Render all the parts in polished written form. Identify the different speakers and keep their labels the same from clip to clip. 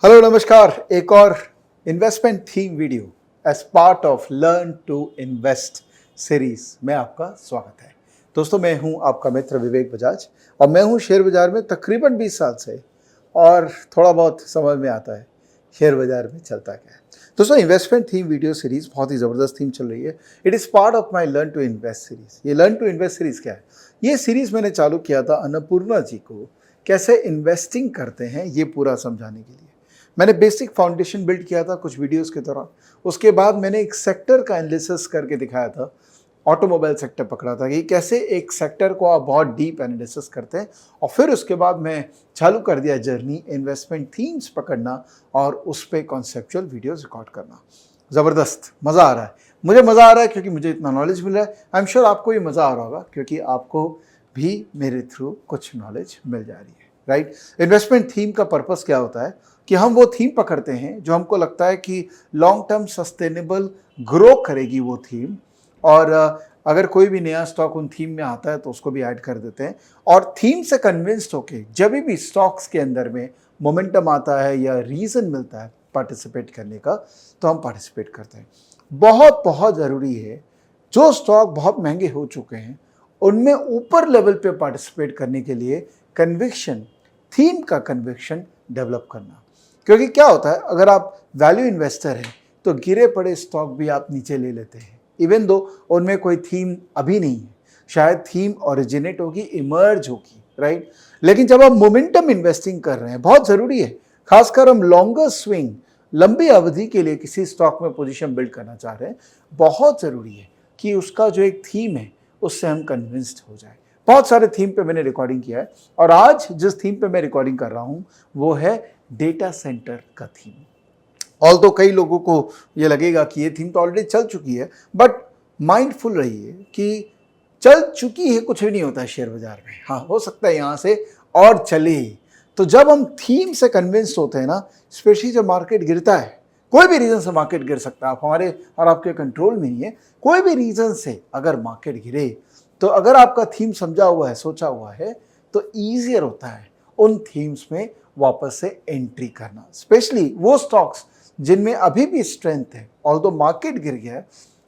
Speaker 1: Hello नमस्कार। एक और investment theme video as part of learn to invest series में आपका स्वागत है। दोस्तों, मैं हूं आपका मित्र विवेक बजाज और मैं हूं शेयर बाजार में तकरीबन 20 साल से और थोड़ा बहुत समझ में आता है शेयर बाजार में चलता क्या है। दोस्तों, इन्वेस्टमेंट थीम वीडियो सीरीज बहुत ही ज़बरदस्त थीम चल रही है। It is part of my learn to invest series. ये लर्न टू इन्वेस्ट सीरीज क्या है? ये सीरीज मैंने चालू किया था अन्नपूर्णा जी को कैसे इन्वेस्टिंग करते हैं ये पूरा समझाने के लिए। मैंने बेसिक फाउंडेशन बिल्ड किया था कुछ वीडियोस के दौरान। उसके बाद मैंने एक सेक्टर का एनालिसिस करके दिखाया था, ऑटोमोबाइल सेक्टर पकड़ा था कि कैसे एक सेक्टर को आप बहुत डीप एनालिसिस करते हैं। और फिर उसके बाद मैं चालू कर दिया जर्नी इन्वेस्टमेंट थीम्स पकड़ना और उस पर कॉन्सेप्चुअल वीडियोस रिकॉर्ड करना। ज़बरदस्त मज़ा आ रहा है। मुझे मज़ा आ रहा है क्योंकि मुझे इतना नॉलेज मिल रहा है। आई एम श्योर आपको भी मज़ा आ रहा होगा क्योंकि आपको भी मेरे थ्रू कुछ नॉलेज मिल जा रही है, राइट। इन्वेस्टमेंट थीम का पर्पस क्या होता है कि हम वो थीम पकड़ते हैं जो हमको लगता है कि लॉन्ग टर्म सस्टेनेबल ग्रो करेगी वो थीम, और अगर कोई भी नया स्टॉक उन थीम में आता है तो उसको भी ऐड कर देते हैं। और थीम से कन्विंस्ड होके जब भी स्टॉक्स के अंदर में मोमेंटम आता है या रीज़न मिलता है पार्टिसिपेट करने का, तो हम पार्टिसिपेट करते हैं। बहुत बहुत ज़रूरी है, जो स्टॉक बहुत महंगे हो चुके हैं उनमें ऊपर लेवल पे पार्टिसिपेट करने के लिए कन्विक्शन, थीम का कन्विक्शन डेवलप करना। क्योंकि क्या होता है, अगर आप वैल्यू इन्वेस्टर हैं तो गिरे पड़े स्टॉक भी आप नीचे ले लेते हैं, इवन दो उनमें कोई थीम अभी नहीं है। शायद थीम ओरिजिनेट होगी, इमर्ज होगी, राइट। लेकिन जब आप मोमेंटम इन्वेस्टिंग कर रहे हैं, बहुत ज़रूरी है, खासकर हम लॉन्गर स्विंग, लंबी अवधि के लिए किसी स्टॉक में पोजीशन बिल्ड करना चाह रहे हैं, बहुत ज़रूरी है कि उसका जो एक थीम है उससे हम कन्विंस्ड हो जाए। बहुत सारे थीम पे मैंने रिकॉर्डिंग किया है और आज जिस थीम पे मैं रिकॉर्डिंग कर रहा हूँ वो है डेटा सेंटर का थीम। ऑल तो कई लोगों को ये लगेगा कि ये थीम तो ऑलरेडी चल चुकी है, बट माइंडफुल रहिए कि चल चुकी है कुछ भी नहीं होता है शेयर बाजार में। हाँ, हो सकता है यहाँ से और चले। तो जब हम थीम से कन्विंस्ड होते हैं ना, स्पेशली जब मार्केट गिरता है, कोई भी रीज़न से मार्केट गिर सकता है, आप हमारे और आपके कंट्रोल में नहीं है। कोई भी रीज़न से अगर मार्केट गिरे तो अगर आपका थीम समझा हुआ है, सोचा हुआ है, तो ईजियर होता है उन थीम्स में वापस से एंट्री करना। स्पेशली वो स्टॉक्स जिनमें अभी भी स्ट्रेंथ है, ऑल्दो मार्केट गिर गया है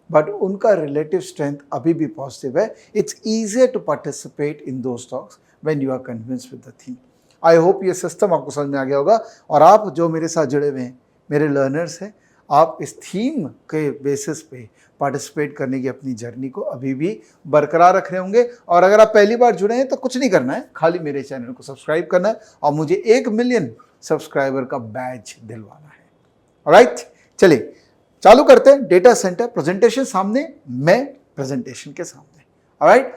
Speaker 1: बट उनका रिलेटिव स्ट्रेंथ अभी भी पॉजिटिव है। It's easier to participate in दो stocks when you are convinced with the theme. I hope ये सिस्टम आपको समझ में आ गया होगा। और आप जो मेरे साथ जुड़े हुए हैं, मेरे लर्नर्स हैं, आप इस थीम के बेसिस पे पार्टिसिपेट करने की अपनी जर्नी को अभी भी बरकरार रख रहे होंगे। और अगर आप पहली बार जुड़े हैं तो कुछ नहीं करना है, खाली मेरे चैनल को सब्सक्राइब करना है और मुझे 1 मिलियन सब्सक्राइबर का बैज दिलवाना है। ऑलराइट, चलिए चालू करते हैं। डेटा सेंटर प्रेजेंटेशन सामने, मैं प्रेजेंटेशन के सामने। ऑलराइट,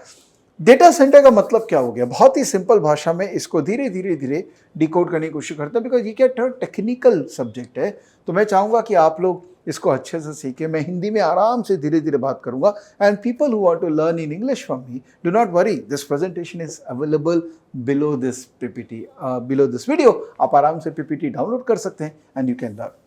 Speaker 1: डेटा सेंटर का मतलब क्या हो गया? बहुत ही सिंपल भाषा में इसको धीरे धीरे धीरे डिकोड करने की कोशिश करते हैं, बिकॉज ये क्या थोड़ा टेक्निकल सब्जेक्ट है। तो मैं चाहूँगा कि आप लोग इसको अच्छे से सीखें। मैं हिंदी में आराम से धीरे धीरे बात करूँगा। And people who want to learn in English from me, do not worry, this presentation is available below this PPT, below this video. आप आराम से पीपीटी डाउनलोड कर सकते हैं and you can learn.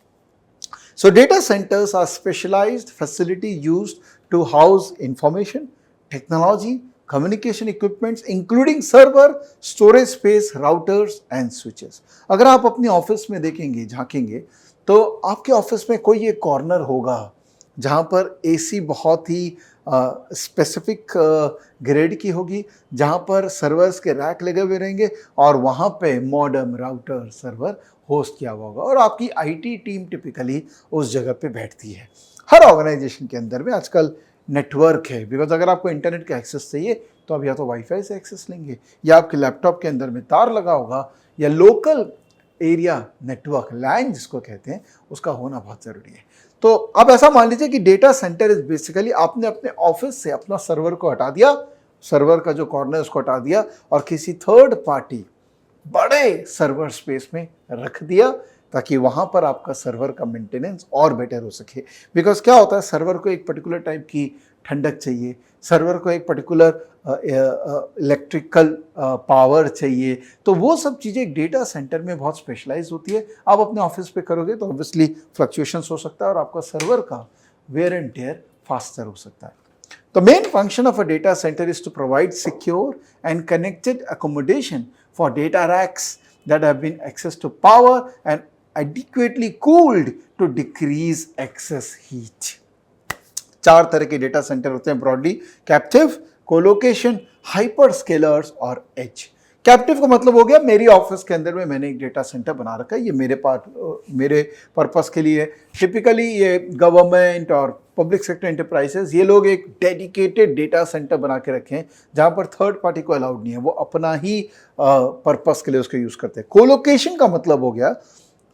Speaker 1: So data centers are specialized facility used to house information, technology, communication equipments, including server, storage space, routers and switches. अगर आप अपने office में देखेंगे, झांकेंगे, तो आपके ऑफिस में कोई एक कॉर्नर होगा जहाँ पर एसी बहुत ही स्पेसिफिक ग्रेड की होगी, जहाँ पर सर्वर्स के रैक लगे हुए रहेंगे और वहाँ पे मॉडेम, राउटर, सर्वर होस्ट किया हुआ होगा और आपकी आईटी टीम टिपिकली उस जगह पे बैठती है। हर ऑर्गेनाइजेशन के अंदर में आजकल नेटवर्क है, बिकॉज अगर आपको इंटरनेट का एक्सेस चाहिए तो आप या तो वाईफाई से एक्सेस लेंगे या आपके लैपटॉप के अंदर में तार लगा होगा या लोकल एरिया नेटवर्क, लैन जिसको कहते हैं, उसका होना बहुत ज़रूरी है। तो अब ऐसा मान लीजिए कि डेटा सेंटर इज बेसिकली आपने अपने ऑफिस से अपना सर्वर को हटा दिया, सर्वर का जो कॉर्नर उसको हटा दिया और किसी थर्ड पार्टी बड़े सर्वर स्पेस में रख दिया ताकि वहाँ पर आपका सर्वर का मेंटेनेंस और बेटर हो सके। बिकॉज क्या होता है, सर्वर को एक पर्टिकुलर टाइप की ठंडक चाहिए, सर्वर को एक पर्टिकुलर इलेक्ट्रिकल पावर चाहिए, तो वो सब चीज़ें एक डेटा सेंटर में बहुत स्पेशलाइज होती है। आप अपने ऑफिस पे करोगे तो ऑब्वियसली फ्लक्चुएशंस हो सकता है और आपका सर्वर का वेयर एंड टेयर फास्टर हो सकता है। The main function of a data center is to provide secure and connected accommodation for data racks that have been access to power and adequately cooled to decrease excess heat. 4 तरह के data centre होते हैं broadly: captive, colocation, hyperscalers और as. Captive का मतलब हो गया मेरी ऑफिस के अंदर में मैंने एक डेटा सेंटर बना रखा है, ये मेरे पर्पस के लिए। टिपिकली ये गवर्नमेंट और पब्लिक सेक्टर एंटरप्राइजेस, ये लोग एक डेडिकेटेड डेटा सेंटर बना के रखे हैं जहाँ पर थर्ड पार्टी को अलाउड नहीं है, वो अपना ही पर्पस के लिए उसको यूज़ करते हैं। कोलोकेशन का मतलब हो गया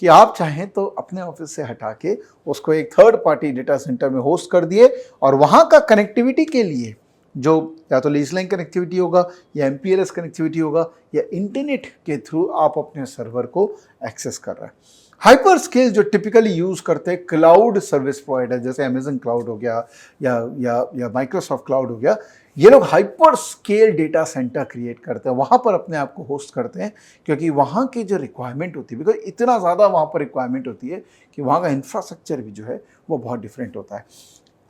Speaker 1: कि आप चाहें तो अपने ऑफिस से हटा के उसको एक थर्ड पार्टी डेटा सेंटर में होस्ट कर दिए और वहाँ का कनेक्टिविटी के लिए जो या तो लीज लाइन कनेक्टिविटी होगा या MPLS कनेक्टिविटी होगा या इंटरनेट के थ्रू आप अपने सर्वर को एक्सेस कर रहे हैं। हाइपर स्केल जो टिपिकली यूज़ करते हैं क्लाउड सर्विस प्रोवाइडर जैसे अमेजन क्लाउड हो गया या माइक्रोसॉफ्ट क्लाउड हो गया, ये लोग hyper scale data centre create करते हैं, वहाँ पर अपने आप को होस्ट करते हैं क्योंकि वहाँ की जो रिक्वायरमेंट होती है, बिकॉज इतना ज़्यादा वहाँ पर रिक्वायरमेंट होती है कि वहाँ का इंफ्रास्ट्रक्चर भी जो है वो बहुत डिफरेंट होता है।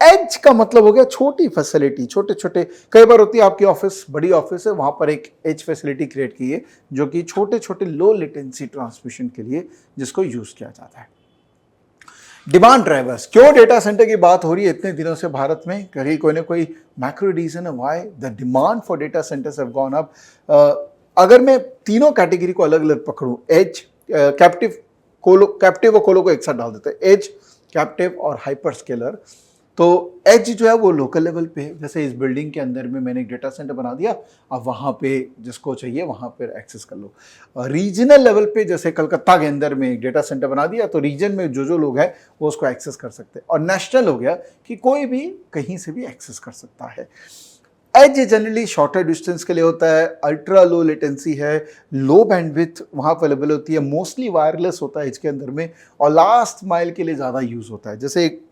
Speaker 1: एज का मतलब हो गया छोटी फैसिलिटी, छोटे छोटे, कई बार होती है आपकी ऑफिस बड़ी ऑफिस है, वहाँ पर एक एज फैसिलिटी क्रिएट की है जो कि छोटे छोटे लो लेटेंसी ट्रांसमिशन के लिए जिसको यूज़ किया जाता है। डिमांड ड्राइवर्स, क्यों डेटा सेंटर की बात हो रही है इतने दिनों से भारत में? क्योंकि कोई ना कोई मैक्रो रीजन है why the demand for data centres have gone up. अगर मैं तीनों कैटेगरी को अलग अलग पकड़ूं, एज, कैप्टिव, कोलो, कैप्टिव और कोलो को एक साथ डाल देते हैं, एज, कैप्टिव और हाइपर स्केलर। तो एज जो है वो लोकल लेवल पे है, जैसे इस बिल्डिंग के अंदर में मैंने एक डेटा सेंटर बना दिया, अब वहाँ पे जिसको चाहिए वहाँ पर एक्सेस कर लो। रीजनल लेवल पे जैसे कलकत्ता के अंदर में एक डेटा सेंटर बना दिया तो रीजन में जो लोग हैं वो उसको एक्सेस कर सकते हैं। और नेशनल हो गया कि कोई भी कहीं से भी एक्सेस कर सकता है। एज जनरली शॉर्टर डिस्टेंस के लिए होता है, अल्ट्रा लो लेटेंसी है, लो बैंडविड्थ वहाँ अवेलेबल होती है, मोस्टली वायरलेस होता है इसके अंदर में, और लास्ट माइल के लिए ज़्यादा यूज़ होता है। जैसे एक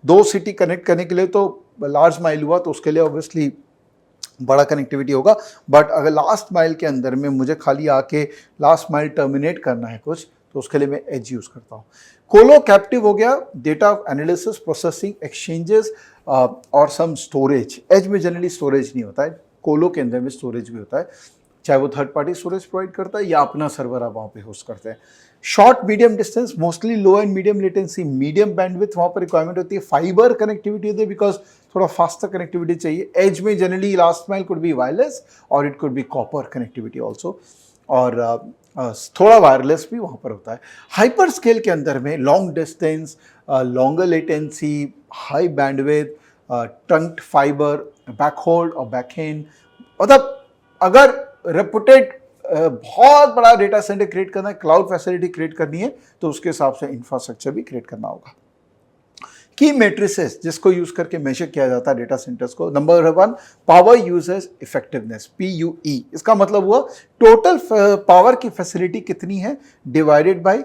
Speaker 1: 2 सिटी कनेक्ट करने के लिए तो लार्ज माइल हुआ तो उसके लिए ऑब्वियसली बड़ा कनेक्टिविटी होगा, बट अगर लास्ट माइल के अंदर में मुझे खाली आके लास्ट माइल टर्मिनेट करना है कुछ, तो उसके लिए मैं एज यूज़ करता हूँ। कोलो कैप्टिव हो गया, डेटा एनालिसिस, प्रोसेसिंग, एक्सचेंजेस और सम स्टोरेज। एज में जनरली स्टोरेज नहीं होता है, कोलो के अंदर में स्टोरेज भी होता है, चाहे वो थर्ड पार्टी स्टोरेज प्रोवाइड करता है या अपना सर्वर आप वहाँ पे होस्ट करते हैं। Short medium distance, mostly low and medium latency, medium bandwidth वहाँ पर रिक्वायरमेंट होती है, फाइबर कनेक्टिविटी होती है बिकॉज थोड़ा फास्टर कनेक्टिविटी चाहिए। एज में generally last mile could be wireless और it could be copper connectivity also, और थोड़ा वायरलेस भी वहाँ पर होता है। हाइपर स्केल के अंदर में long distance, longer latency, high bandwidth, trunked fibre, backhauled और बैकएंड, मतलब अगर रेपुटेड बहुत बड़ा डेटा सेंटर क्रिएट करना है, क्लाउड फैसिलिटी क्रिएट करनी है, तो उसके हिसाब से इंफ्रास्ट्रक्चर भी क्रिएट करना होगा। की मेट्रिसेस जिसको यूज करके मेजर किया जाता है डेटा सेंटर्स को, number 1 power uses effectiveness, PUE। इसका मतलब हुआ टोटल पावर की फैसिलिटी कितनी है डिवाइडेड बाय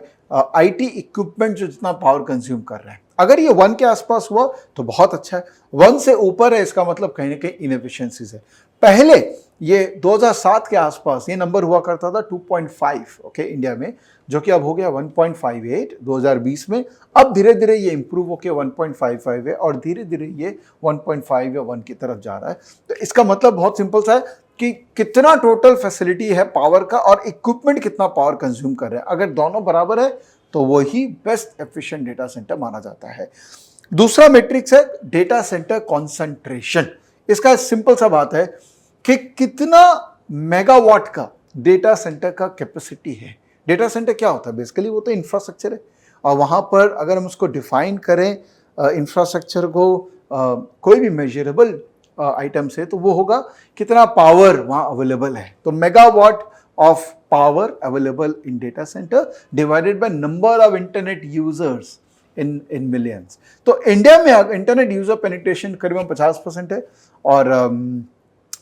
Speaker 1: IT इक्विपमेंट जो जितना पावर कंज्यूम कर रहा है। अगर ये 1 के आसपास हुआ तो बहुत अच्छा है, 1 से ऊपर है इसका मतलब कहीं ना कहीं इनएफिशिएंसीज है। पहले ये 2007 के आसपास ये नंबर हुआ करता था 2.5 ओके इंडिया में, जो कि अब हो गया 1.58 2020 में। अब धीरे धीरे ये इंप्रूव होकर 1.55 है और धीरे धीरे ये 1.5 या 1 की तरफ जा रहा है। तो इसका मतलब बहुत सिंपल सा है कि कितना टोटल फैसिलिटी है पावर का और इक्विपमेंट कितना पावर कंज्यूम कर रहे हैं। अगर दोनों बराबर है तो वही बेस्ट एफिशिएंट डेटा सेंटर माना जाता है। दूसरा मैट्रिक्स है डेटा सेंटर कॉन्सेंट्रेशन। इसका सिंपल सा बात है कि कितना मेगावाट का डेटा सेंटर का कैपेसिटी है। डेटा सेंटर क्या होता है? बेसिकली वो तो इंफ्रास्ट्रक्चर है, और वहाँ पर अगर हम उसको डिफाइन करें इंफ्रास्ट्रक्चर को कोई भी मेजरेबल आइटम से, तो वो होगा कितना पावर वहाँ अवेलेबल है। तो megawatt of power available in data centre divided by number of internet users in millions. तो इंडिया में इंटरनेट यूजर पेनिट्रेशन करीबन 50% है, और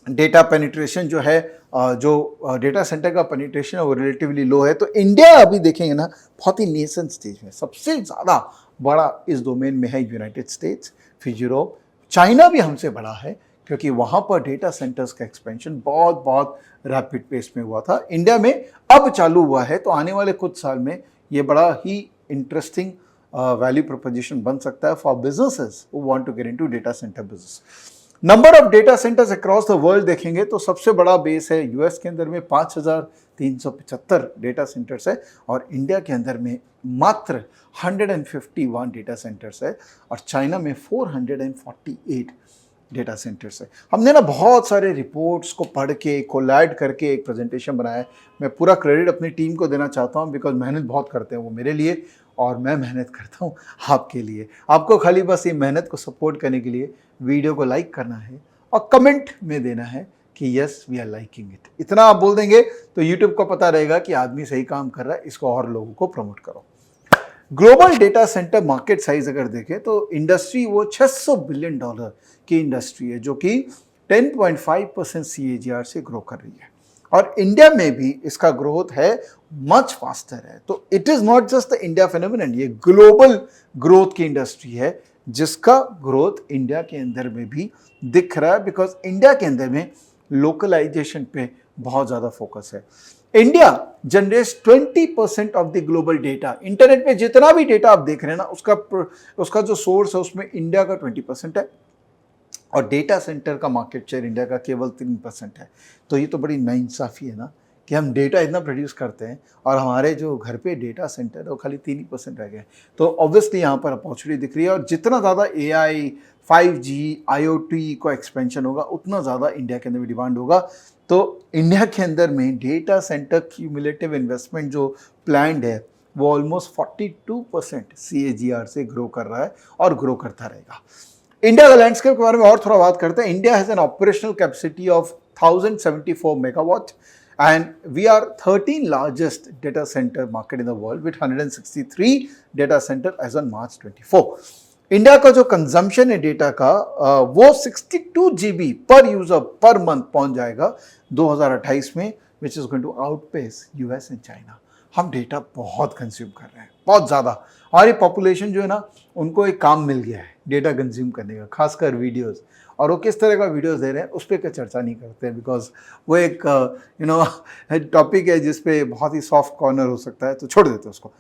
Speaker 1: डेटा पेनिट्रेशन जो है जो डेटा सेंटर का पेनिट्रेशन है वो रिलेटिवली लो है। तो इंडिया अभी देखेंगे ना बहुत ही नेसेंट स्टेज में, सबसे ज़्यादा बड़ा इस डोमेन में है यूनाइटेड स्टेट्स, फिर यूरोप, चाइना भी हमसे बड़ा है क्योंकि वहाँ पर डेटा सेंटर्स का एक्सपेंशन बहुत बहुत रैपिड पेस में हुआ था। इंडिया में अब चालू हुआ है, तो आने वाले कुछ साल में ये बड़ा ही इंटरेस्टिंग वैल्यू प्रोपोजिशन बन सकता है for businesses who want to get into data centre business. Number of data centres across the world देखेंगे तो सबसे बड़ा बेस है यूएस के अंदर में 5,375 डेटा सेंटर्स है और इंडिया के अंदर में मात्र 151 डेटा सेंटर्स है और चाइना में 448 डेटा सेंटर्स है। हमने ना बहुत सारे रिपोर्ट्स को पढ़ के कोलैड करके एक प्रेजेंटेशन बनाया है। मैं पूरा क्रेडिट अपनी टीम को देना चाहता हूँ बिकॉज मेहनत बहुत करते हैं वो मेरे लिए और मैं मेहनत करता हूँ आपके लिए। आपको खाली बस ये मेहनत को सपोर्ट करने के लिए वीडियो को लाइक करना है और कमेंट में देना है कि yes we are liking it. इतना आप बोल देंगे तो यूट्यूब को पता रहेगा कि आदमी सही काम कर रहा है, इसको और लोगों को प्रमोट करो। Global data centre market size अगर देखें तो इंडस्ट्री वो $600 बिलियन की इंडस्ट्री है जो कि 10.5% CAGR से ग्रो कर रही है और इंडिया में भी इसका ग्रोथ है मच फास्टर है। तो it is not just the India phenomenon, ये ग्लोबल ग्रोथ की इंडस्ट्री है जिसका ग्रोथ इंडिया के अंदर में भी दिख रहा है बिकॉज इंडिया के अंदर में लोकलाइजेशन पे बहुत ज़्यादा फोकस है। India generates 20% of the global data. Internet पे जितना भी डेटा आप देख रहे हैं ना उसका जो सोर्स है उसमें इंडिया का 20% है और डेटा सेंटर का मार्केट शेयर इंडिया का केवल 3% है। तो ये तो बड़ी नाइंसाफ़ी है ना कि हम डेटा इतना प्रोड्यूस करते हैं और हमारे जो घर पे डेटा सेंटर है वो खाली 3% रह गए। तो ऑब्वियसली यहाँ पर अपॉर्चुनिटी दिख रही है और जितना ज़्यादा AI 5G IoT को एक्सपेंशन होगा उतना ज़्यादा इंडिया के अंदर भी डिमांड होगा। तो इंडिया के अंदर में डेटा सेंटर क्यूमुलेटिव इन्वेस्टमेंट जो प्लान्ड है वो ऑलमोस्ट 42% CAGR से ग्रो कर रहा है और ग्रो करता रहेगा। इंडिया का लैंडस्केप के बारे में और थोड़ा बात करते हैं। India has an operational capacity of 1074 megawatt and we are 13th largest data center market in the world with 163 data center as on March 24। India का जो कंजम्पशन है डेटा का वो 62 GB पर यूजर पर मंथ पहुंच जाएगा 2028 में which is going to outpace US and China. हम डेटा बहुत कंज्यूम कर रहे हैं, बहुत ज़्यादा। हमारी पॉपुलेशन जो है ना उनको एक काम मिल गया है डेटा कंज्यूम करने का, खासकर वीडियोस। और वो किस तरह का वीडियोस दे रहे हैं उस पर कोई चर्चा नहीं करते हैं बिकॉज वो एक टॉपिक है जिस पे बहुत ही सॉफ्ट कॉर्नर हो सकता है, तो छोड़ देते हैं उसको।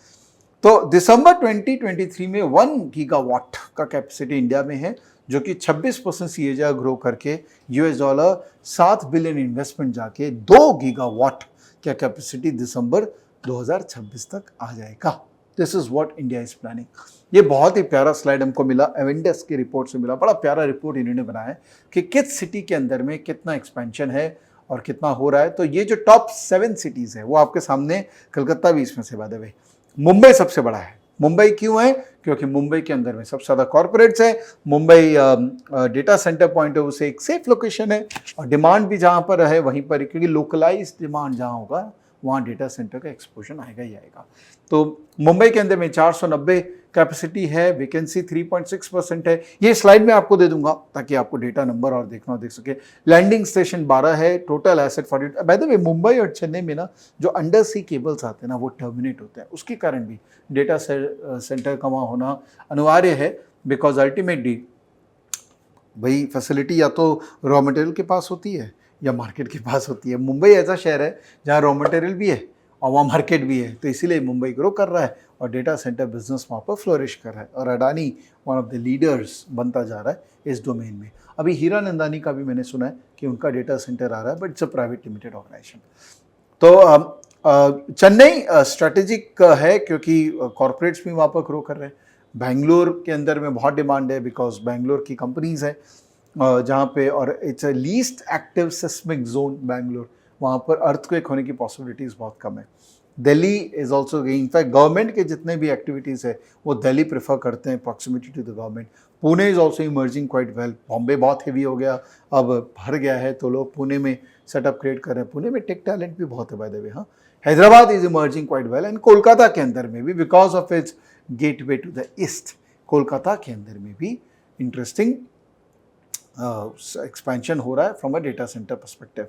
Speaker 1: तो दिसंबर 2023 में 1 गीगावाट का कैपेसिटी इंडिया में है जो कि 26% CAGR ग्रो करके $7 बिलियन इन्वेस्टमेंट जाके 2 गीगावाट का कैपेसिटी दिसंबर 2026 तक आ जाएगा। This is what India is planning. ये बहुत ही प्यारा स्लाइड हमको मिला, एवेंडस की रिपोर्ट से मिला। बड़ा प्यारा रिपोर्ट इन्होंने बनाया है कि किस सिटी के अंदर में कितना एक्सपेंशन है और कितना हो रहा है। तो ये जो टॉप 7 सिटीज है वो आपके सामने, कलकत्ता भी इसमें से बाय द वे। मुंबई सबसे बड़ा है। मुंबई क्यों है? क्योंकि मुंबई के अंदर में सबसे ज़्यादा कॉर्पोरेट्स है। Mumbai data centre point of view से एक सेफ लोकेशन है और डिमांड भी जहाँ पर है वहीं पर, क्योंकि लोकलाइज डिमांड जहाँ होगा वहाँ डेटा सेंटर का एक्सपोजर आएगा ही आएगा। तो मुंबई के अंदर में 490 कैपेसिटी है, वैकेंसी 3.6% है। ये स्लाइड में आपको दे दूंगा ताकि आपको डेटा नंबर और देखना देख सके। लैंडिंग स्टेशन 12 है, टोटल एसेट 40। बाय द वे मुंबई और चेन्नई में ना जो अंडर सी केबल्स आते हैं ना वो टर्मिनेट होते हैं, उसके कारण भी डेटा सेंटर का वहाँ होना अनिवार्य है बिकॉज अल्टीमेटली भाई फैसिलिटी या तो रॉ मटेरियल के पास होती है या मार्केट के पास होती है। मुंबई ऐसा शहर है जहाँ रॉ मटेरियल भी है और वहाँ मार्केट भी है, तो इसीलिए मुंबई ग्रो कर रहा है और डेटा सेंटर बिजनेस वहाँ पर फ्लोरिश कर रहा है और Adani one of the leaders बनता जा रहा है इस डोमेन में। अभी हीरानंदानी का भी मैंने सुना है कि उनका डेटा सेंटर आ रहा है, but it's a private limited organisation. तो चेन्नई स्ट्रेटेजिक है क्योंकि कॉरपोरेट्स भी वहाँ पर ग्रो कर रहे हैं। बेंगलोर के अंदर में बहुत डिमांड है बिकॉज बेंगलोर की कंपनीज है जहाँ पे, और it's a least active seismic zone Bangalore, वहाँ पर अर्थक्वेक होने की पॉसिबिलिटीज़ बहुत कम है। Delhi is also, in fact government के जितने भी एक्टिविटीज़ है वो दिल्ली प्रेफर करते हैं, proximity to the government. Pune is also emerging quite well. Bombay बहुत हेवी हो गया, अब भर गया है, तो लोग पुणे में सेटअप क्रिएट कर रहे हैं। पुणे में टेक टैलेंट भी बहुत है बाय द वे। हाँ, Hyderabad is emerging quite well and Kolkata के अंदर में भी because of its gateway to the east, Kolkata के अंदर में भी इंटरेस्टिंग एक्सपेंशन हो रहा है from a data centre perspective.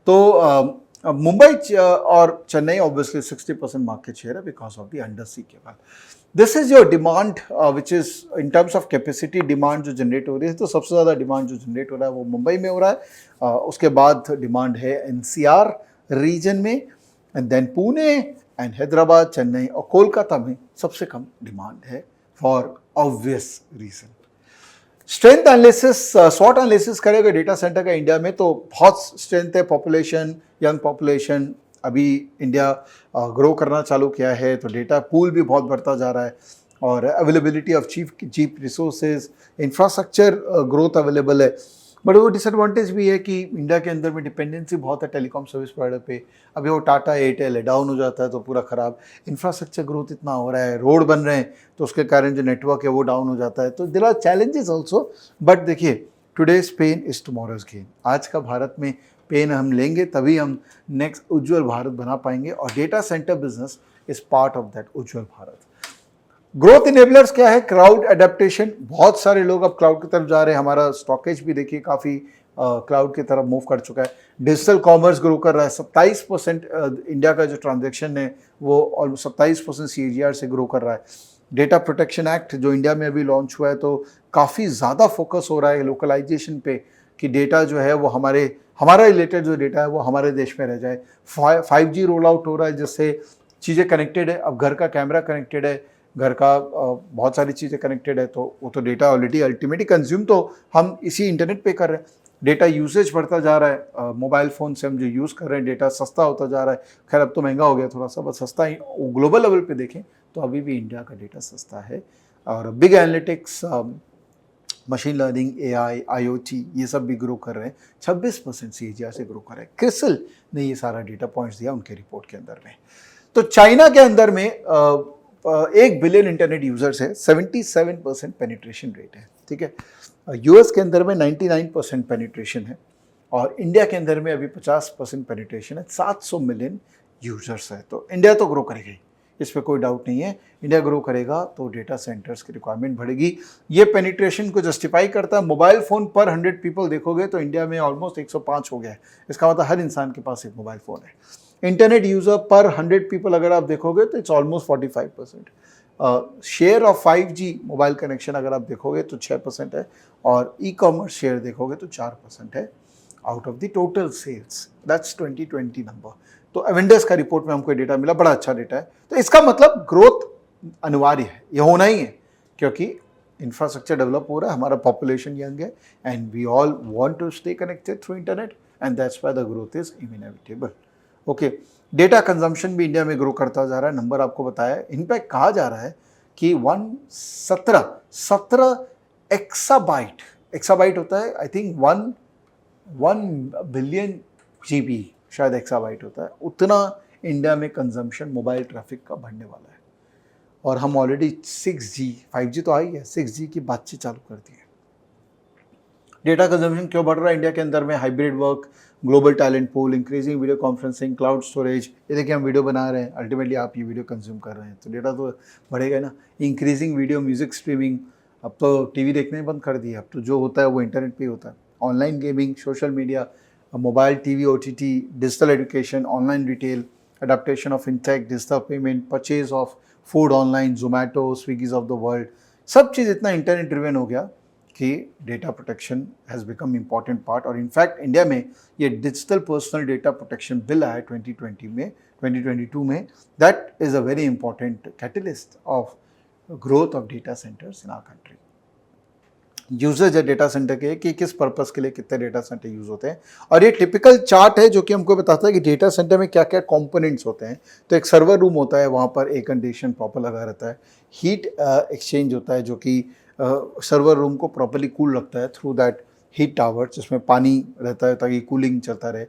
Speaker 1: तो मुंबई और चेन्नई ऑब्वियसली 60% मार्केट शेयर है because of the undersea cable. This is your demand which is in terms of capacity demand जो जनरेट हो रही है। तो सबसे ज़्यादा डिमांड जो जनरेट हो रहा है वो मुंबई में हो रहा है, उसके बाद डिमांड है NCR रीजन में, and then Pune and Hyderabad, Chennai और कोलकाता में सबसे कम डिमांड है for obvious reason. Strength analysis, स्वॉट एनालिसिस करेगा डेटा सेंटर का इंडिया में तो बहुत स्ट्रेंथ है, पॉपुलेशन, यंग पॉपुलेशन, अभी इंडिया ग्रो करना चालू किया है तो डेटा पूल भी बहुत बढ़ता जा रहा है और availability of cheap resources, infrastructure growth available है। बट वो डिसएडवांटेज भी है कि इंडिया के अंदर में डिपेंडेंसी बहुत है टेलीकॉम सर्विस प्रोवाइडर पे। अभी वो टाटा एयरटेल है, डाउन हो जाता है तो पूरा ख़राब। इंफ्रास्ट्रक्चर ग्रोथ इतना हो रहा है, रोड बन रहे हैं तो उसके कारण जो नेटवर्क है वो डाउन हो जाता है। तो there are challenges also, but देखिए today's pain is tomorrow's gain. आज का भारत में पेन हम लेंगे तभी हम नेक्स्ट उज्जवल भारत बना पाएंगे और data centre business is part of that Ujjwal Bharat. Growth enablers क्या है? क्लाउड एडेप्टेशन, बहुत सारे लोग अब क्लाउड की तरफ जा रहे हैं। हमारा स्टॉकेज भी देखिए काफ़ी क्लाउड की तरफ मूव कर चुका है। डिजिटल कॉमर्स ग्रो कर रहा है, 27% इंडिया का जो ट्रांजैक्शन है वो ऑलमोस्ट 27% CAGR से ग्रो कर रहा है। डेटा प्रोटेक्शन एक्ट जो इंडिया में अभी लॉन्च हुआ है तो काफ़ी ज़्यादा फोकस हो रहा है लोकलाइजेशन पे कि डेटा जो है वो हमारा रिलेटेड जो डेटा है वो हमारे देश में रह जाए। 5G रोल आउट हो रहा है जिससे चीज़ें कनेक्टेड है। अब घर का कैमरा कनेक्टेड है, घर का बहुत सारी चीज़ें कनेक्टेड है तो वो तो डेटा ऑलरेडी अल्टीमेटली कंज्यूम तो हम इसी इंटरनेट पे कर रहे हैं। डेटा यूसेज बढ़ता जा रहा है, मोबाइल फ़ोन से हम जो यूज़ कर रहे हैं डेटा सस्ता होता जा रहा है। खैर अब तो महंगा हो गया थोड़ा सा, बस सस्ता ही। ग्लोबल लेवल पे देखें तो अभी भी इंडिया का डेटा सस्ता है और big analytics, machine learning, AI, IoT ये सब भी ग्रो कर रहे हैं। 26% CAGR से ग्रो कर रहे हैं। क्रिसल ने ये सारा डेटा पॉइंट्स दिया उनके रिपोर्ट के अंदर में। तो चाइना के अंदर में 1 बिलियन इंटरनेट यूजर्स है, 77% पेनिट्रेशन रेट है, ठीक है। US के अंदर में 99% पेनिट्रेशन है और इंडिया के अंदर में अभी 50% पेनिट्रेशन है, 700 मिलियन यूजर्स है। तो इंडिया तो ग्रो करेगा ही, इस पर कोई डाउट नहीं है। इंडिया ग्रो करेगा तो डेटा सेंटर्स की रिक्वायरमेंट बढ़ेगी। ये पेनिट्रेशन को जस्टिफाई करता है। मोबाइल फ़ोन पर 100 पीपल देखोगे तो इंडिया में ऑलमोस्ट 105 हो गया है। इसका मतलब हर इंसान के पास एक मोबाइल फ़ोन है। इंटरनेट यूज़र पर 100 पीपल अगर आप देखोगे तो it's almost 45%। Share of 5G mobile connection अगर आप देखोगे तो 6% है और ई-कॉमर्स शेयर देखोगे तो 4% है out of the total sales. That's 2020 number. तो एवेंडर्स का रिपोर्ट में हमको डेटा मिला, बड़ा अच्छा डेटा है। तो इसका मतलब ग्रोथ अनिवार्य है, ये होना ही है क्योंकि इंफ्रास्ट्रक्चर डेवलप हो रहा है, हमारा पॉपुलेशन यंग है and we all want to stay connected through internet and that's why the growth is inevitable. Okay, data consumption भी इंडिया में ग्रो करता जा रहा है। नंबर आपको बताया है। इनफैक्ट कहा जा रहा है कि 17 एक्साबाइट होता है, आई थिंक 1 बिलियन GB शायद एक्साबाइट होता है, उतना इंडिया में कंजम्पशन मोबाइल ट्रैफिक का बढ़ने वाला है। और हम ऑलरेडी 6G, 5G तो आई है, 6G की बातचीत चालू कर दी है। डेटा कंजम्पशन क्यों बढ़ रहा है इंडिया के अंदर में? Hybrid work, global talent pool, increasing video conferencing, cloud storage. ये देखिए हम वीडियो बना रहे हैं, अल्टीमेटली आप ये वीडियो कंज्यूम कर रहे हैं तो डेटा तो बढ़ेगा ना। इंक्रीजिंग वीडियो म्यूजिक स्ट्रीमिंग, अब तो टीवी देखने बंद कर दिए, अब तो जो होता है वो इंटरनेट पे ही होता है। Online gaming, social media, mobile TV, OTT, digital education, online retail, adaptation of fintech, digital payment, purchase of food online, Zomato, Swiggys of the world, सब चीज़ इतना इंटरनेट ड्रिवन हो गया कि data protection has become important part. और in fact India में ये digital personal data protection bill आया 2022 में। That is a very important catalyst of growth of data centres in our country. Usage है डेटा सेंटर के कि किस पर्पस के लिए कितने डेटा सेंटर यूज़ होते हैं और ये टिपिकल चार्ट है जो कि हमको बताता है कि डेटा सेंटर में क्या क्या कंपोनेंट्स होते हैं। तो एक सर्वर रूम होता है, वहाँ पर एयर कंडीशन प्रॉपर लगा रहता है। हीट एक्सचेंज होता है जो कि सर्वर रूम को प्रॉपरली कूल रखता है थ्रू दैट हीट टावर, जिसमें पानी रहता है ताकि कूलिंग चलता रहे।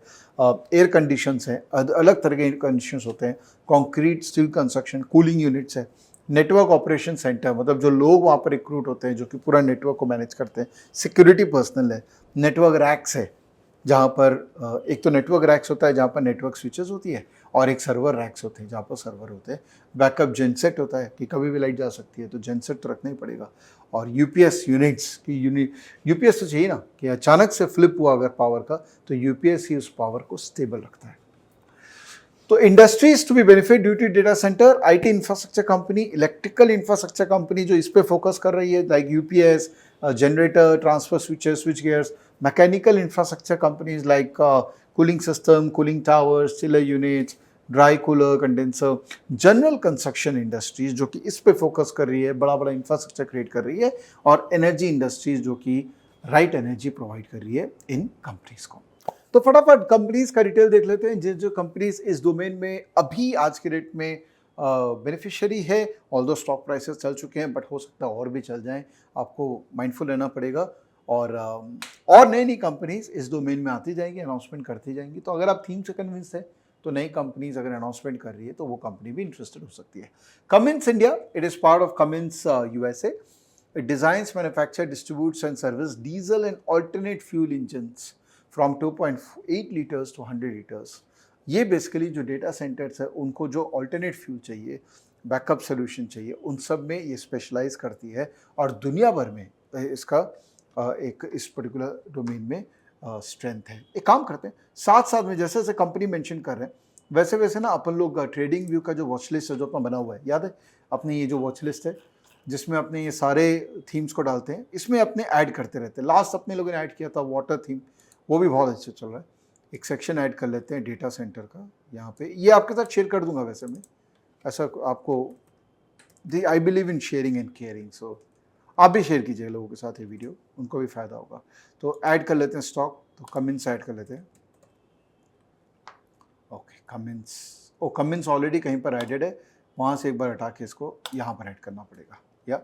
Speaker 1: एयर कंडीशंस हैं, अलग तरह के एयर कंडीशंस होते हैं। Concrete steel construction, cooling units है। नेटवर्क ऑपरेशन सेंटर, मतलब जो लोग वहाँ पर रिक्रूट होते हैं जो कि पूरा नेटवर्क को मैनेज करते हैं। सिक्योरिटी पर्सनल है। नेटवर्क रैक्स है जहाँ पर एक तो नेटवर्क रैक्स होता है जहाँ पर नेटवर्क स्विचेस होती है और एक सर्वर रैक्स होते हैं जहाँ पर सर्वर होते हैं। बैकअप जेनसेट होता है कि कभी भी लाइट जा सकती है तो जेनसेट तो रखना ही पड़ेगा। और यूपीएस यूनिट्स की यूपीएस तो चाहिए ना कि अचानक से फ्लिप हुआ अगर पावर का तो यूपीएस ही उस पावर को स्टेबल रखता है। तो industries to be benefit due to data centre, IT infrastructure company, electrical infrastructure company जो इस पे फोकस कर रही है like UPS, generator, transfer switches, switch gears, mechanical infrastructure companies like cooling system, cooling towers, chiller units, dry cooler, condenser, general construction industries जो कि इस पे फोकस कर रही है, बड़ा बड़ा इंफ्रास्ट्रक्चर क्रिएट कर रही है, और एनर्जी इंडस्ट्रीज जो कि राइट एनर्जी प्रोवाइड कर रही है इन कंपनीज को। तो फटाफट कंपनीज का डिटेल देख लेते हैं। जो कंपनीज इस डोमेन में अभी आज के डेट में बेनिफिशियरी है, ऑल्दो स्टॉक प्राइसेस चल चुके हैं, बट हो सकता है और भी चल जाएं, आपको माइंडफुल रहना पड़ेगा। और नई नई कंपनीज इस डोमेन में आती जाएंगी, अनाउंसमेंट करती जाएंगी। तो अगर आप थीम से कन्विंस है तो नई कंपनीज अगर अनाउंसमेंट कर रही है तो वो कंपनी भी इंटरेस्टेड हो सकती है। Cummins India, it is part of Cummins USA. It designs, manufactures, distributes and services diesel and alternate fuel engines from 2.8 liters to 100 liters. ये बेसिकली जो डेटा सेंटर्स है उनको जो अल्टरनेट फ्यूल चाहिए, बैकअप सोल्यूशन चाहिए, उन सब में ये स्पेशलाइज करती है और दुनिया भर में इसका एक इस पर्टिकुलर डोमेन में स्ट्रेंथ है। एक काम करते हैं, साथ साथ में जैसे जैसे कंपनी मेंशन कर रहे हैं वैसे वैसे ना अपन लोग ट्रेडिंग व्यू का जो वॉच लिस्ट है जो अपना बना हुआ है, याद है अपनी ये जो वॉच लिस्ट है जिसमें अपने ये सारे थीम्स को डालते हैं, इसमें अपने ऐड करते रहते हैं। लास्ट अपने लोगों ने ऐड किया था वाटर थीम, वो भी बहुत अच्छा चल रहा है। एक सेक्शन ऐड कर लेते हैं डेटा सेंटर का यहाँ पे, ये आपके साथ शेयर कर दूंगा वैसे मैं, ऐसा आपको I believe in sharing and caring, so आप भी शेयर कीजिए लोगों के साथ ये वीडियो, उनको भी फायदा होगा। तो ऐड कर लेते हैं स्टॉक, तो कमिंस ऐड कर लेते हैं। ओके कमिंस, ओ कमिंस ऑलरेडी कहीं पर एडेड है, वहाँ से एक बार हटा के इसको यहाँ पर ऐड करना पड़ेगा या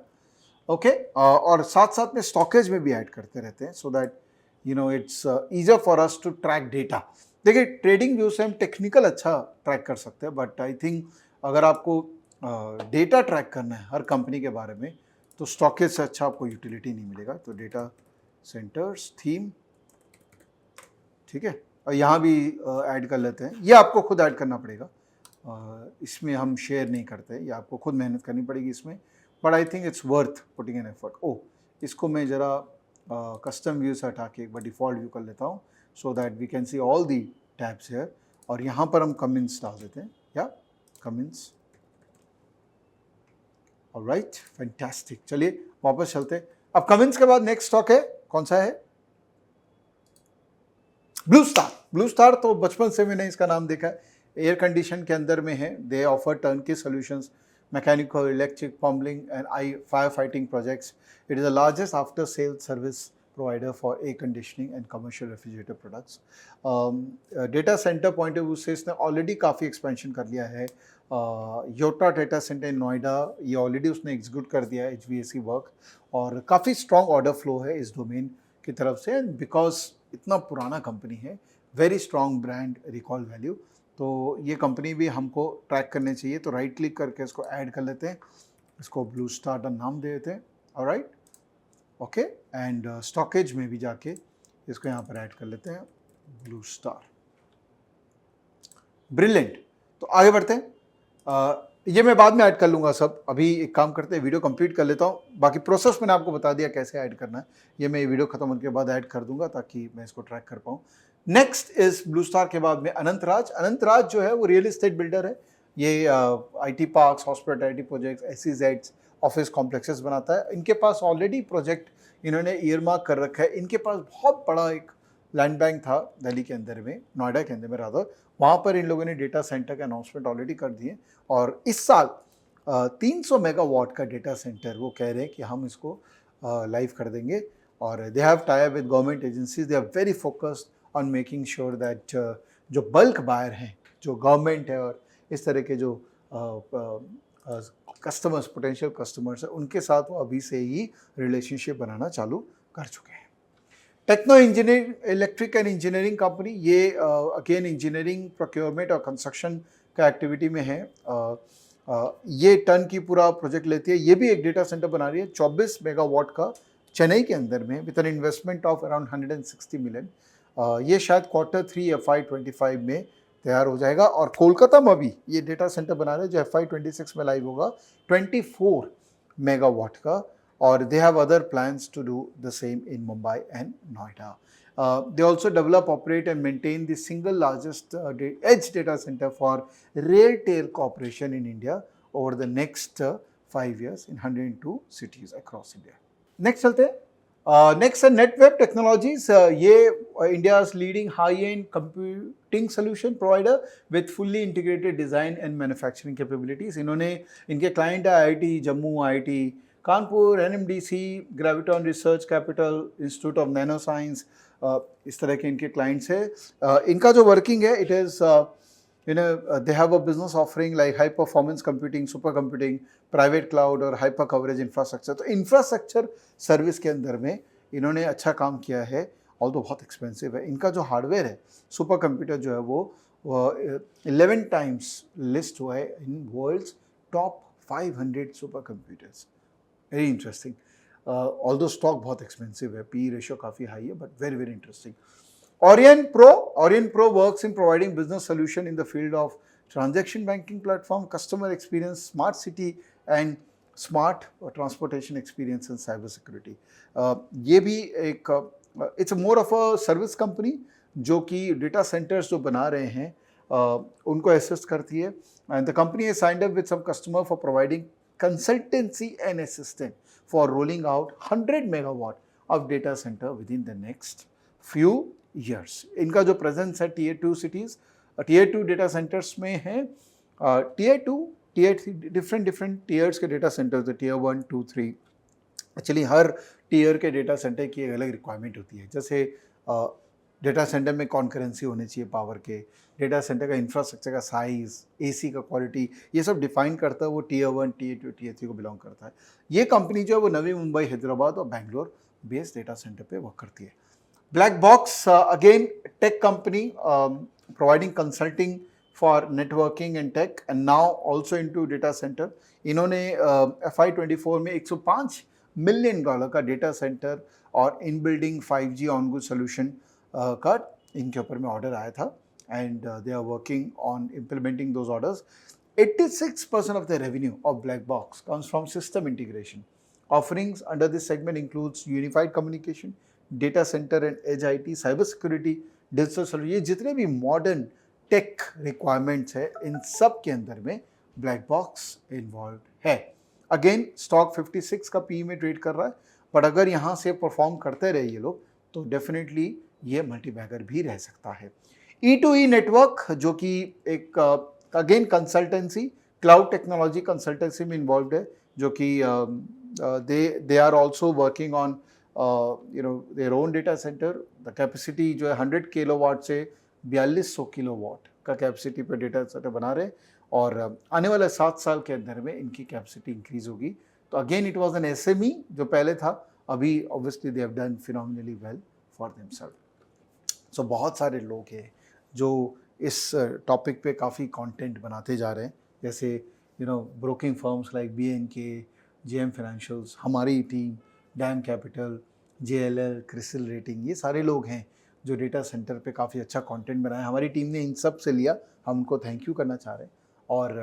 Speaker 1: ओके। और साथ साथ में स्टॉकेज में भी ऐड करते रहते हैं so that you know it's easier for us to track data. देखिए ट्रेडिंग व्यू से हम टेक्निकल अच्छा ट्रैक कर सकते हैं, बट आई थिंक अगर आपको डेटा ट्रैक करना है हर कंपनी के बारे में तो स्टॉकेज से अच्छा आपको यूटिलिटी नहीं मिलेगा। तो डेटा सेंटर्स थीम, ठीक है, और यहाँ भी ऐड कर लेते हैं। ये आपको खुद ऐड करना पड़ेगा, इसमें हम शेयर नहीं करते, ये आपको खुद मेहनत करनी पड़ेगी इसमें, but I think it's worth putting an effort. ओ इसको मैं ज़रा कस्टम व्यू से हटा के एक बार डिफ़ॉल्ट व्यू कर लेता हूँ so that we can see all the tabs here, और यहाँ पर हम कमिंस डाल देते हैं या कमिंस। ऑलराइट फैंटास्टिक, चलिए वापस चलते हैं। अब कमिंस के बाद नेक्स्ट स्टॉक है, कौन सा है? Blue star. ब्लू स्टार तो बचपन से मैंने इसका नाम देखा है, एयर कंडीशन के अंदर में है। They offer turnkey solutions, mechanical, electric, plumbing and fire fighting projects. It is the largest after sale service provider for air conditioning and commercial refrigerator products. Data centre point of view से इसने already काफ़ी expansion कर लिया है। Yotta data centre in Noida, ये already उसने execute कर दिया है HVAC वर्क, और काफ़ी स्ट्रॉन्ग ऑर्डर फ्लो है इस डोमेन की तरफ से। एंड बिकॉज इतना पुराना कंपनी है, very strong brand recall value, तो ये कंपनी भी हमको ट्रैक करने चाहिए। तो राइट क्लिक करके इसको ऐड कर लेते हैं, इसको ब्लू स्टार का नाम दे देते हैं। ऑलराइट ओके, एंड स्टॉकेज में भी जाके इसको यहाँ पर ऐड कर लेते हैं ब्लू स्टार। ब्रिलियंट, तो आगे बढ़ते हैं। ये मैं बाद में ऐड कर लूँगा सब, अभी एक काम करते हैं वीडियो कंप्लीट कर लेता हूँ। बाकी प्रोसेस मैंने आपको बता दिया कैसे ऐड करना है, ये मैं वीडियो खत्म होने के बाद ऐड कर दूंगा ताकि मैं इसको ट्रैक कर पाऊँ। नेक्स्ट इज ब्लू स्टार के बाद में अनंतराज। अनंतराज जो है वो रियल एस्टेट बिल्डर है, ये IT parks, hospitality projects, SEZs, office complexes बनाता है। इनके पास ऑलरेडी प्रोजेक्ट इन्होंने ईयरमार्क कर रखा है। इनके पास बहुत बड़ा एक लैंड बैंक था दिल्ली के अंदर में, नोएडा के अंदर में रादर, वहाँ पर इन लोगों ने डेटा सेंटर का अनाउंसमेंट ऑलरेडी कर दिए, और इस साल 300 मेगावाट का डेटा सेंटर वो कह रहे हैं कि हम इसको लाइव कर देंगे। और they have tie up with government agencies, they are very focused on making sure that जो बल्क बायर हैं, जो गवर्नमेंट है और इस तरह के जो कस्टमर्स, पोटेंशियल कस्टमर्स हैं, उनके साथ वो अभी से ही रिलेशनशिप बनाना चालू कर चुके हैं। Techno engineering, electric and engineering company, ये अगेन इंजीनियरिंग, प्रोक्योरमेंट और कंस्ट्रक्शन का एक्टिविटी में है। ये टर्न की पूरा प्रोजेक्ट लेती है। ये भी एक डेटा सेंटर बना रही है 24 मेगावाट का चेन्नई के अंदर में, with an investment of around 160 million. ये शायद Q3 FY25 में तैयार हो जाएगा। और कोलकाता में भी ये डेटा सेंटर बना रहे हैं जो FY26 में लाइव होगा, 24 मेगावाट का, और they have other plans to do the same in Mumbai and Noida. They also develop, operate and maintain the single largest edge data center for Railtel Corporation in India over the next 5 years in 102 cities across India. Next चलते हैं, next है Netweb technologies, ये India's leading high and computing solution provider with fully integrated design and manufacturing capabilities. इन्होंने, इनके client है IIT Jammu, IIT Kanpur, NMDC, graviton research capital, institute of nano science, इस तरह के इनके क्लाइंट्स है। इनका जो वर्किंग है, it is they have a business offering like high performance computing, super computing, private cloud और hyper coverage infrastructure। तो इंफ्रास्ट्रक्चर सर्विस के अंदर में इन्होंने अच्छा काम किया है, ऑल तो बहुत एक्सपेंसिव है। इनका जो हार्डवेयर है, सुपर कंप्यूटर जो है वो 11 टाइम्स लिस्ट हुआ है in world's top 500 super computers. Very interesting. Although stock बहुत एक्सपेंसिव है, पी रेशियो काफ़ी हाई है, but very very interesting. Orient Pro works in providing business solution in the field of transaction banking platform, customer experience, smart city and smart transportation experience and cyber security। ये भी एक it's a more of a service company जो कि data centers जो बना रहे हैं उनको assist करती है। And the company has signed up with some customer for providing consultancy and assistance for rolling out 100 megawatt of data center within the next few years। इनका जो प्रेजेंस है tier 2 cities, tier 2 data centres में है, tier 2 tier 3 different tiers के data centres है, tier 1 2 3। Actually हर tier के data centre की एक अलग रिक्वायरमेंट होती है। जैसे डेटा सेंटर में कॉन्करेंसी होनी चाहिए पावर के, डेटा सेंटर का इंफ्रास्ट्रक्चर का साइज़, एसी का क्वालिटी, ये सब डिफाइन करता है वो टीयर 1 टीयर 2 टीयर 3 को बिलोंग करता है। ये कंपनी जो है वो नवी मुंबई, हैदराबाद और बैंगलोर बेस्ड डेटा सेंटर पे वर्क करती है। BlackBox, again tech company, providing consulting for networking and tech and now also into data center। इन्होंने FY24 में $105 मिलियन का डेटा सेंटर और in building 5G on good solution का इनके ऊपर में ऑर्डर आया था and they are working on implementing those orders. 86% of the revenue of BlackBox comes from system integration। Offerings under this segment includes unified communication, data centre and edge IT, cyber security, digital solution. ये जितने भी modern take requirements है इन सब के अंदर में BlackBox involve है। Again stock 56 का पी में ट्रेड कर रहा है, बट अगर यहाँ से परफॉर्म करते रहे ये लोग तो डेफिनेटली ये मल्टीबैगर भी रह सकता है। E2E नेटवर्क जो कि एक again consultancy, cloud technology consultancy में इन्वॉल्व है, जो कि they are also working on their own data center। the capacity जो है 100 किलोवाट से 4200 किलोवाट का कैपेसिटी पे डेटा सेंटर बना रहे और आने वाले 7 साल के अंदर में इनकी कैपेसिटी इंक्रीज होगी। तो again it was an SME जो पहले था, अभी obviously they have done phenomenally well for themselves. So बहुत सारे लोग हैं जो इस टॉपिक पे काफ़ी कंटेंट बनाते जा रहे हैं, जैसे broking firms like BNK, JM financials, हमारी team, DAM Capital, JLL, Crisil rating, ये सारे लोग हैं जो डेटा सेंटर पे काफ़ी अच्छा कंटेंट बनाया। हमारी टीम ने इन सब से लिया, हम उनको थैंक यू करना चाह रहे हैं। और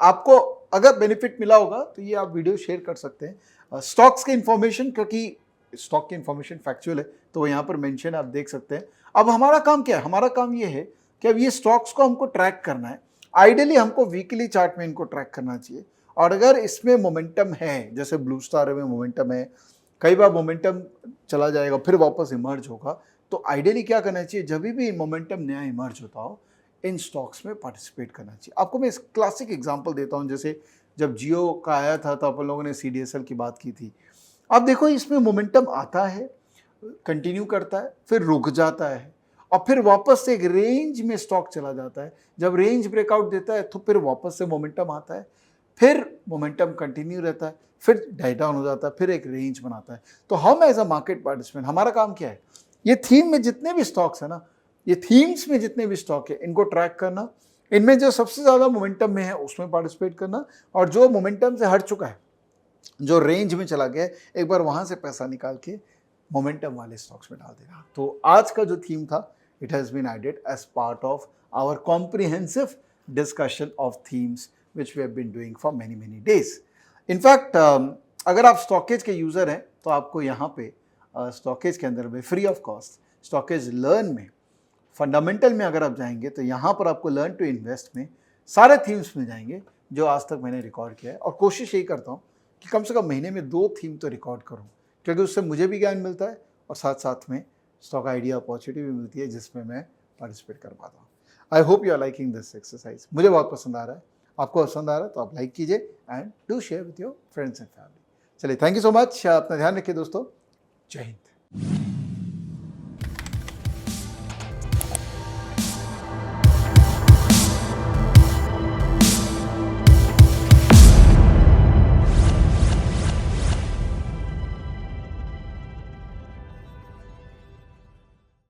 Speaker 1: आपको अगर बेनिफिट मिला होगा तो ये आप वीडियो शेयर कर सकते हैं। स्टॉक्स के इन्फॉर्मेशन, क्योंकि स्टॉक की इन्फॉर्मेशन फैक्चुअल है तो वो यहाँ पर मेंशन आप देख सकते हैं। अब हमारा काम क्या है? हमारा काम ये है कि अब ये स्टॉक्स को हमको ट्रैक करना है। आइडियली हमको वीकली चार्ट में इनको ट्रैक करना चाहिए, और अगर इसमें मोमेंटम है, जैसे ब्लू स्टार में मोमेंटम है, कई बार मोमेंटम चला जाएगा फिर वापस इमर्ज होगा, तो आइडियली क्या करना चाहिए? जब भी मोमेंटम नया इमर्ज होता हो इन स्टॉक्स में पार्टिसिपेट करना चाहिए। आपको मैं इस क्लासिक एग्जांपल देता हूं, जैसे जब जियो का आया था तो अपन लोगों ने CDSL की बात की थी। अब देखो इसमें मोमेंटम आता है, कंटिन्यू करता है, फिर रुक जाता है और फिर वापस से एक रेंज में स्टॉक चला जाता है। जब रेंज ब्रेकआउट देता है तो फिर वापस से मोमेंटम आता है, फिर मोमेंटम कंटिन्यू रहता है, फिर डाई डाउन हो जाता है, फिर एक रेंज बनाता है। तो हम एज अ मार्केट पार्टिसिपेंट, हमारा काम क्या है? ये थीम में जितने भी स्टॉक्स है ना, ये थीम्स में जितने भी स्टॉक है इनको ट्रैक करना, इनमें जो सबसे ज़्यादा मोमेंटम में है उसमें पार्टिसिपेट करना, और जो मोमेंटम से हट चुका है, जो रेंज में चला गया है, एक बार वहाँ से पैसा निकाल के मोमेंटम वाले स्टॉक्स में डाल देना। तो आज का जो थीम था, it has been added as part of our comprehensive discussion of themes which we have been doing for many days। In fact, अगर आप स्टॉकेज के यूज़र हैं तो आपको यहाँ पे स्टॉकेज के अंदर में free of cost stockage learn में फंडामेंटल में अगर आप जाएंगे तो यहाँ पर आपको लर्न टू इन्वेस्ट में सारे थीम्स मिल जाएंगे जो आज तक मैंने रिकॉर्ड किया है। और कोशिश यही करता हूँ कि कम से कम महीने में 2 थीम तो रिकॉर्ड करूँ, क्योंकि उससे मुझे भी ज्ञान मिलता है और साथ साथ में स्टॉक आइडिया अपॉर्चुनिटी भी मिलती है जिसमें मैं पार्टिसिपेट कर पाता हूँ। I hope you are liking this exercise. मुझे बहुत पसंद आ रहा है, आपको पसंद आ रहा है तो आप लाइक कीजिए and do share with your friends and family. चलिए, थैंक यू सो मच। अपना ध्यान रखिए दोस्तों। जय हिंद।